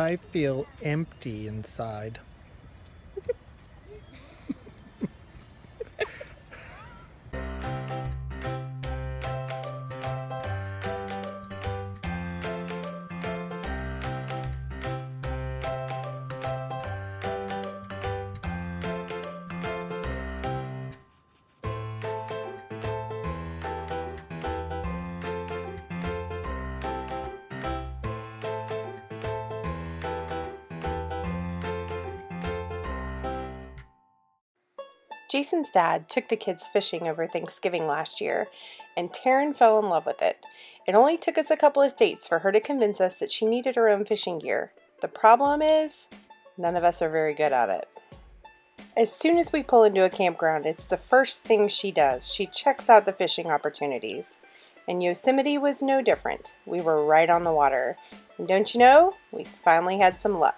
I feel empty inside. Jason's dad took the kids fishing over Thanksgiving last year, and Taryn fell in love with it. It only took us a couple of dates for her to convince us that she needed her own fishing gear. The problem is, none of us are very good at it. As soon as we pull into a campground, it's the first thing she does. She checks out the fishing opportunities. And Yosemite was no different. We were right on the water. And don't you know, we finally had some luck.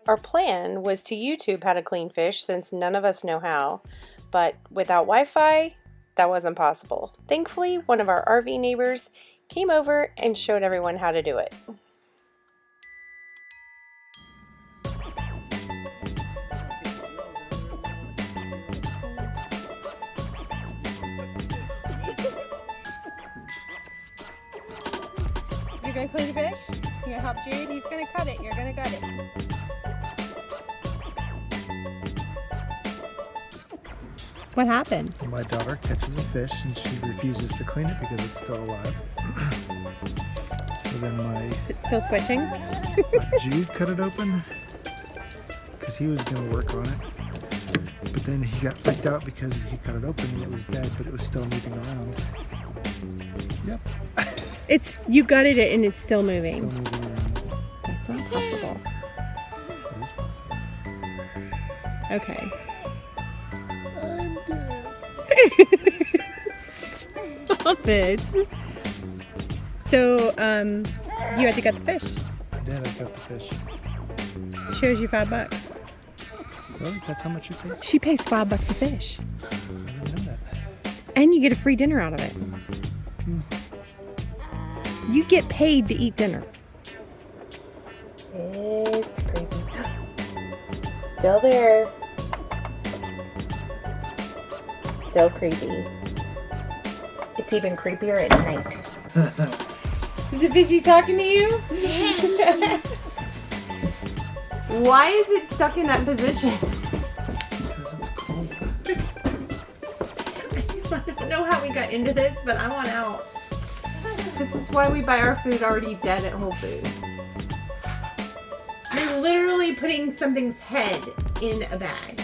Our plan was to YouTube how to clean fish since none of us know how, but without Wi-Fi, that wasn't possible. Thankfully, one of our RV neighbors came over and showed everyone how to do it. You're gonna clean the fish? You're gonna help Jude? He's gonna cut it. You're gonna cut it. What happened? My daughter catches a fish and she refuses to clean it because it's still alive. So then Is it still twitching? Jude cut it open because he was going to work on it. But then he got freaked out because he cut it open and it was dead, but it was still moving around. Yep. You gutted it and it's still moving. Still moving around. That's not possible. It is possible. Okay. I'm dead. Stop it. So, you had to gut the fish. I did, I got the fish. Shows you $5. Really? That's how much it pays? She pays $5 a fish. I didn't know that. And you get a free dinner out of it. You get paid to eat dinner. It's creepy. Still there. Still creepy. It's even creepier at night. Is the fishy talking to you? Why is it stuck in that position? Because it's cold. I don't know how we got into this, but I want out. This is why we buy our food already dead at Whole Foods. You're literally putting something's head in a bag.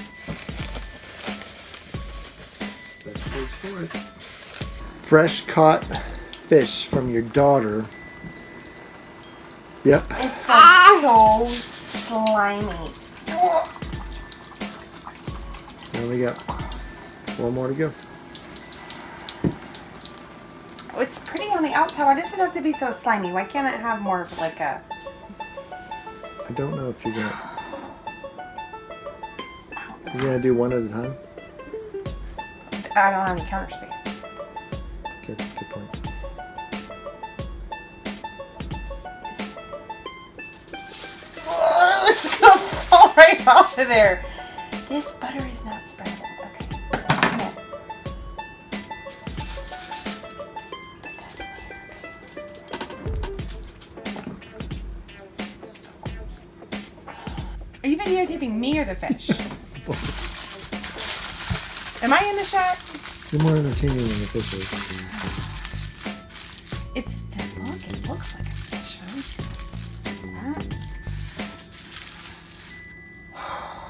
Best place for it. Fresh caught fish from your daughter. Yep. It's like so slimy. There we go. 4 more to go. Oh, it's pretty on the outside. Why does it have to be so slimy? Why can't it have more of like a... I don't know if you're gonna do one at a time. I don't have any counter space. Good point. Oh, it's gonna fall right off of there. This butter is not spreadable. Okay. Come here. Put that in there. Okay. Are you videotaping me or the fish? Am I in the shot? You're more entertaining than the fish is. It looks like a fish, huh?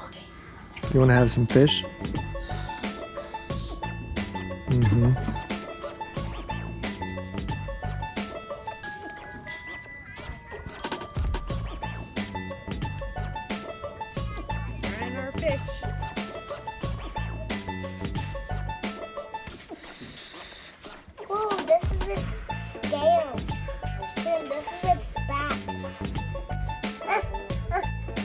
Okay. You want to have some fish? Mm-hmm. And our fish. Ooh, this is a scale. Dude, this is a